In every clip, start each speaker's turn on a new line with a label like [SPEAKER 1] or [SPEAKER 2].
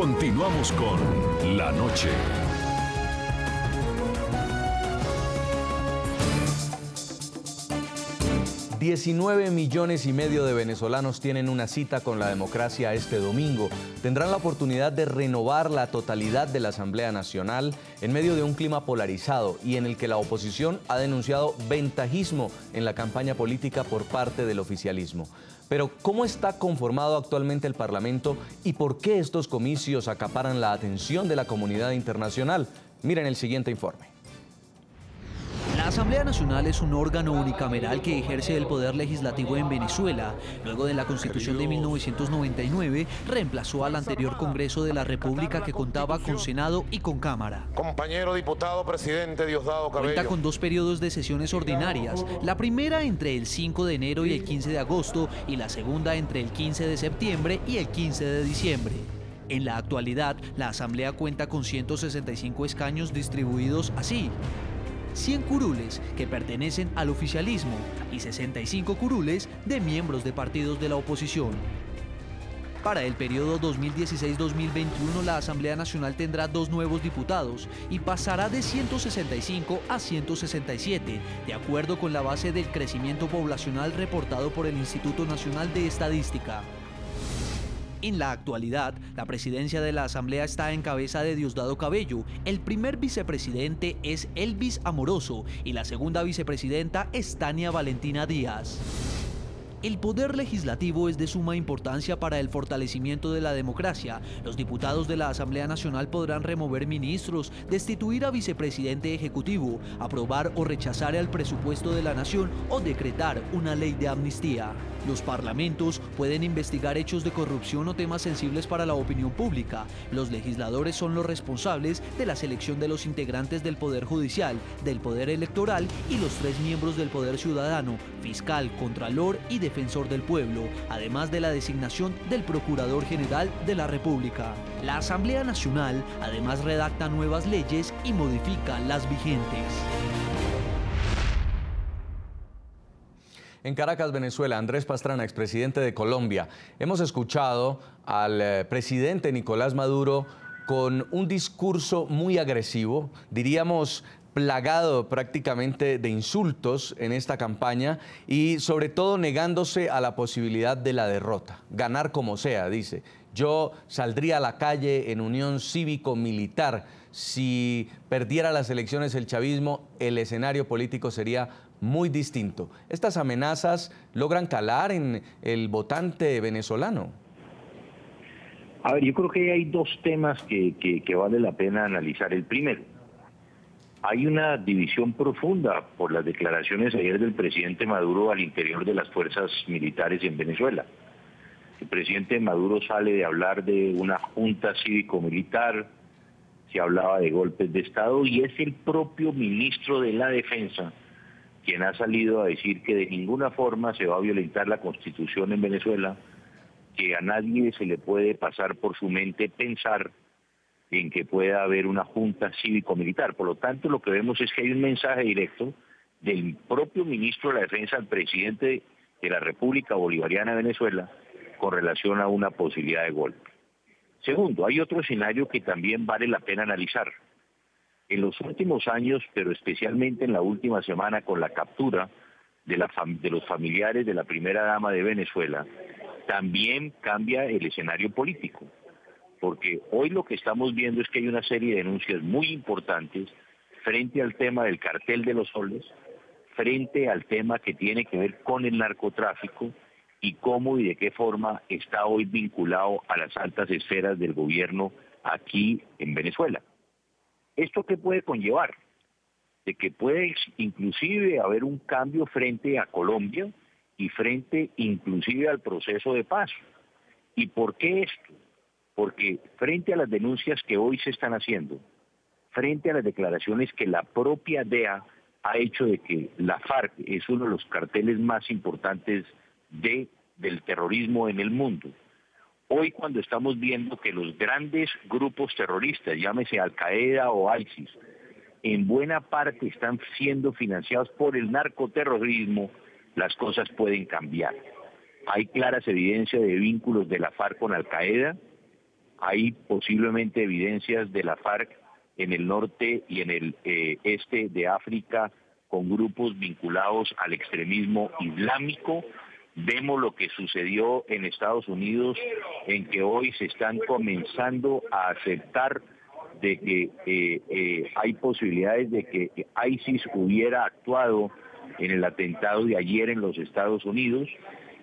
[SPEAKER 1] Continuamos con La Noche. $19,5 millones de venezolanos tienen una cita con la democracia este domingo. Tendrán la oportunidad de renovar la totalidad de la Asamblea Nacional en medio de un clima polarizado y en el que la oposición ha denunciado ventajismo en la campaña política por parte del oficialismo. Pero, ¿cómo está conformado actualmente el Parlamento y por qué estos comicios acaparan la atención de la comunidad internacional? Miren el siguiente informe.
[SPEAKER 2] La Asamblea Nacional es un órgano unicameral que ejerce el poder legislativo en Venezuela. Luego de la Constitución de 1999, reemplazó al anterior Congreso de la República que contaba con Senado y con Cámara.
[SPEAKER 3] Compañero diputado presidente Diosdado Cabello.
[SPEAKER 2] Cuenta con 2 periodos de sesiones ordinarias, la primera entre el 5 de enero y el 15 de agosto y la segunda entre el 15 de septiembre y el 15 de diciembre. En la actualidad, la Asamblea cuenta con 165 escaños distribuidos así: 100 curules que pertenecen al oficialismo y 65 curules de miembros de partidos de la oposición. Para el periodo 2016-2021, la Asamblea Nacional tendrá 2 nuevos diputados y pasará de 165 a 167, de acuerdo con la base del crecimiento poblacional reportado por el Instituto Nacional de Estadística. En la actualidad, la presidencia de la Asamblea está en cabeza de Diosdado Cabello, el primer vicepresidente es Elvis Amoroso y la segunda vicepresidenta es Tania Valentina Díaz. El poder legislativo es de suma importancia para el fortalecimiento de la democracia. Los diputados de la Asamblea Nacional podrán remover ministros, destituir a vicepresidente ejecutivo, aprobar o rechazar el presupuesto de la nación o decretar una ley de amnistía. Los parlamentos pueden investigar hechos de corrupción o temas sensibles para la opinión pública. Los legisladores son los responsables de la selección de los integrantes del Poder Judicial, del Poder Electoral y los 3 miembros del Poder Ciudadano, fiscal, contralor y defensor del pueblo, además de la designación del Procurador General de la República. La Asamblea Nacional además redacta nuevas leyes y modifica las vigentes.
[SPEAKER 4] En Caracas, Venezuela, Andrés Pastrana, expresidente de Colombia. Hemos escuchado al presidente Nicolás Maduro con un discurso muy agresivo, diríamos plagado prácticamente de insultos en esta campaña y sobre todo negándose a la posibilidad de la derrota. Ganar como sea, dice. Yo saldría a la calle en unión cívico-militar. Si perdiera las elecciones el chavismo, el escenario político sería muy distinto. ¿Estas amenazas logran calar en el votante venezolano?
[SPEAKER 5] A ver, yo creo que hay 2 temas que vale la pena analizar. El primero, hay una división profunda por las declaraciones ayer del presidente Maduro al interior de las fuerzas militares en Venezuela. El presidente Maduro sale de hablar de una junta cívico-militar, se hablaba de golpes de Estado y es el propio ministro de la Defensa quien ha salido a decir que de ninguna forma se va a violentar la Constitución en Venezuela, que a nadie se le puede pasar por su mente pensar en que pueda haber una junta cívico-militar. Por lo tanto, lo que vemos es que hay un mensaje directo del propio ministro de la Defensa al presidente de la República Bolivariana de Venezuela con relación a una posibilidad de golpe. Segundo, hay otro escenario que también vale la pena analizar. En los últimos años, pero especialmente en la última semana con la captura de los familiares de la primera dama de Venezuela, también cambia el escenario político. Porque hoy lo que estamos viendo es que hay una serie de denuncias muy importantes frente al tema del cartel de los soles, frente al tema que tiene que ver con el narcotráfico y cómo y de qué forma está hoy vinculado a las altas esferas del gobierno aquí en Venezuela. ¿Esto qué puede conllevar? De que puede inclusive haber un cambio frente a Colombia y frente inclusive al proceso de paz. ¿Y por qué esto? Porque frente a las denuncias que hoy se están haciendo, frente a las declaraciones que la propia DEA ha hecho de que la FARC es uno de los carteles más importantes del terrorismo en el mundo, hoy cuando estamos viendo que los grandes grupos terroristas, llámese Al-Qaeda o ISIS, en buena parte están siendo financiados por el narcoterrorismo, las cosas pueden cambiar. Hay claras evidencias de vínculos de la FARC con Al-Qaeda, hay posiblemente evidencias de la FARC en el norte y en el este de África con grupos vinculados al extremismo islámico. Vemos lo que sucedió en Estados Unidos, en que hoy se están comenzando a aceptar de que hay posibilidades de que ISIS hubiera actuado en el atentado de ayer en los Estados Unidos.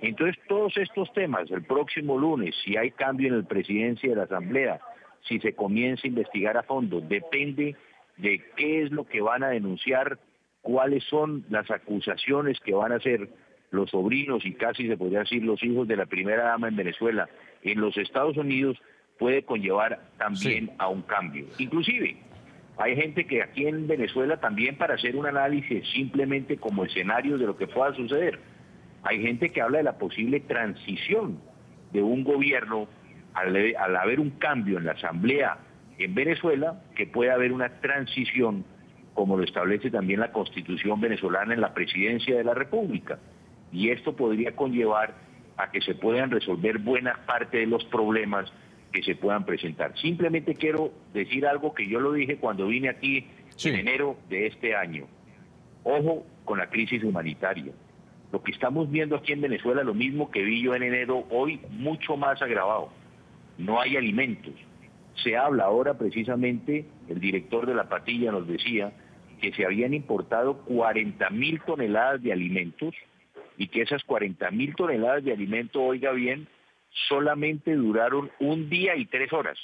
[SPEAKER 5] Entonces, todos estos temas, el próximo lunes, si hay cambio en la presidencia de la Asamblea, si se comienza a investigar a fondo, depende de qué es lo que van a denunciar, cuáles son las acusaciones que van a hacer los sobrinos y casi se podría decir los hijos de la primera dama en Venezuela en los Estados Unidos, puede conllevar también a un cambio. Inclusive, hay gente que aquí en Venezuela también para hacer un análisis simplemente como escenario de lo que pueda suceder, hay gente que habla de la posible transición de un gobierno al haber un cambio en la Asamblea en Venezuela, que puede haber una transición, como lo establece también la Constitución venezolana, en la presidencia de la República. Y esto podría conllevar a que se puedan resolver buena parte de los problemas que se puedan presentar. Simplemente quiero decir algo que yo lo dije cuando vine aquí en enero de este año. Ojo con la crisis humanitaria. Lo que estamos viendo aquí en Venezuela, lo mismo que vi yo en enero, hoy mucho más agravado. No hay alimentos. Se habla ahora precisamente, el director de la Patilla nos decía que se habían importado 40.000 toneladas de alimentos y que esas 40.000 toneladas de alimentos, oiga bien, solamente duraron un día y 3 horas,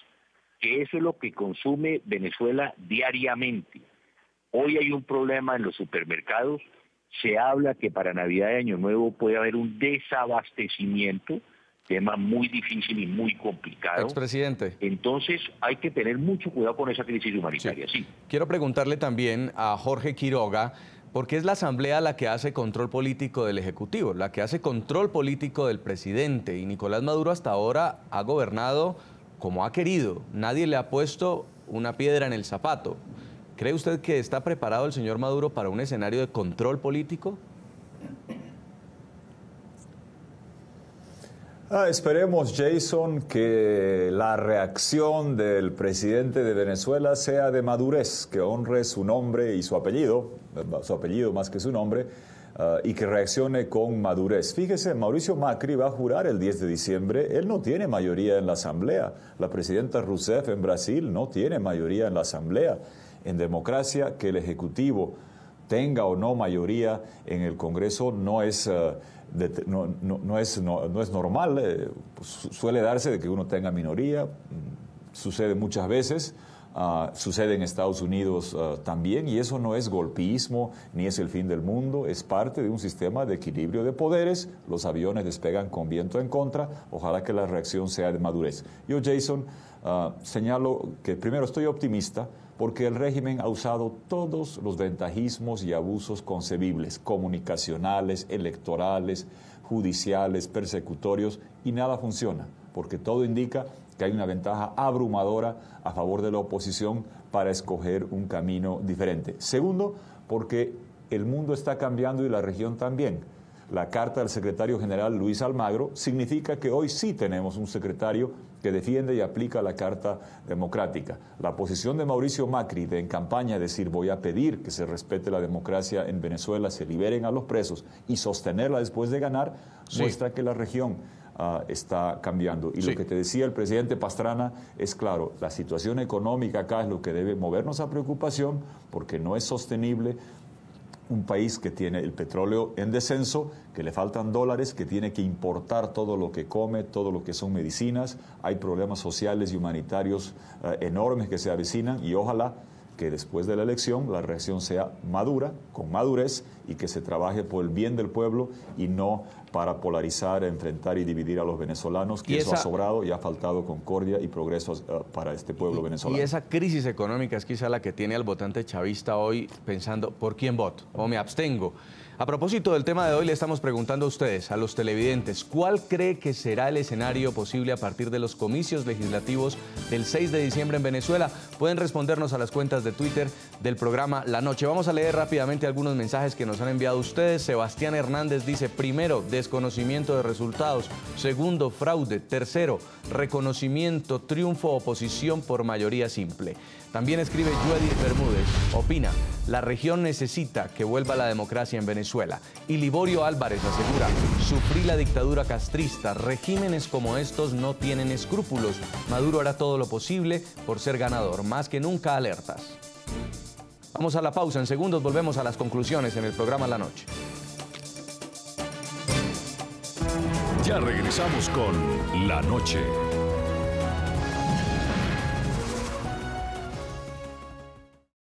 [SPEAKER 5] que eso es lo que consume Venezuela diariamente. Hoy hay un problema en los supermercados, se habla que para Navidad y Año Nuevo puede haber un desabastecimiento, tema muy difícil y muy complicado.
[SPEAKER 1] Expresidente.
[SPEAKER 5] Entonces hay que tener mucho cuidado con esa crisis humanitaria, sí.
[SPEAKER 1] Quiero preguntarle también a Jorge Quiroga, porque es la Asamblea la que hace control político del Ejecutivo, la que hace control político del presidente, y Nicolás Maduro hasta ahora ha gobernado como ha querido. Nadie le ha puesto una piedra en el zapato. ¿Cree usted que está preparado el señor Maduro para un escenario de control político?
[SPEAKER 6] Esperemos, Jason, que la reacción del presidente de Venezuela sea de madurez, que honre su nombre y su apellido más que su nombre, y que reaccione con madurez. Fíjese, Mauricio Macri va a jurar el 10 de diciembre, él no tiene mayoría en la Asamblea. La presidenta Rousseff en Brasil no tiene mayoría en la Asamblea. En democracia, que el Ejecutivo tenga o no mayoría en el Congreso no es normal, suele darse de que uno tenga minoría, sucede muchas veces, sucede en Estados Unidos también, y eso no es golpismo ni es el fin del mundo, es parte de un sistema de equilibrio de poderes. Los aviones despegan con viento en contra, ojalá que la reacción sea de madurez. Yo, Jason, señalo que primero estoy optimista, porque el régimen ha usado todos los ventajismos y abusos concebibles, comunicacionales, electorales, judiciales, persecutorios, y nada funciona, porque todo indica que hay una ventaja abrumadora a favor de la oposición para escoger un camino diferente. Segundo, porque el mundo está cambiando y la región también. La carta del secretario general Luis Almagro significa que hoy sí tenemos un secretario que defiende y aplica la Carta Democrática. La posición de Mauricio Macri en campaña, decir voy a pedir que se respete la democracia en Venezuela, se liberen a los presos y sostenerla después de ganar, muestra que la región está cambiando. Y lo que te decía el presidente Pastrana es claro, la situación económica acá es lo que debe movernos a preocupación, porque no es sostenible un país que tiene el petróleo en descenso, que le faltan dólares, que tiene que importar todo lo que come, todo lo que son medicinas. Hay problemas sociales y humanitarios enormes que se avecinan, y ojalá que después de la elección la reacción sea madura, con madurez, y que se trabaje por el bien del pueblo y no para polarizar, enfrentar y dividir a los venezolanos, que eso ha sobrado y ha faltado concordia y progreso para este pueblo venezolano.
[SPEAKER 1] Y esa crisis económica es quizá la que tiene al votante chavista hoy pensando, ¿por quién voto? ¿O me abstengo? A propósito del tema de hoy, le estamos preguntando a ustedes, a los televidentes, ¿cuál cree que será el escenario posible a partir de los comicios legislativos del 6 de diciembre en Venezuela? Pueden respondernos a las cuentas de Twitter del programa La Noche. Vamos a leer rápidamente algunos mensajes que nos han enviado ustedes. Sebastián Hernández dice, primero, desconocimiento de resultados. Segundo, fraude. Tercero, reconocimiento, triunfo, oposición por mayoría simple. También escribe Judy Bermúdez, opina, la región necesita que vuelva la democracia en Venezuela. Y Liborio Álvarez asegura, sufrí la dictadura castrista, regímenes como estos no tienen escrúpulos. Maduro hará todo lo posible por ser ganador, más que nunca alertas. Vamos a la pausa, en segundos volvemos a las conclusiones en el programa La Noche.
[SPEAKER 7] Ya regresamos con La Noche.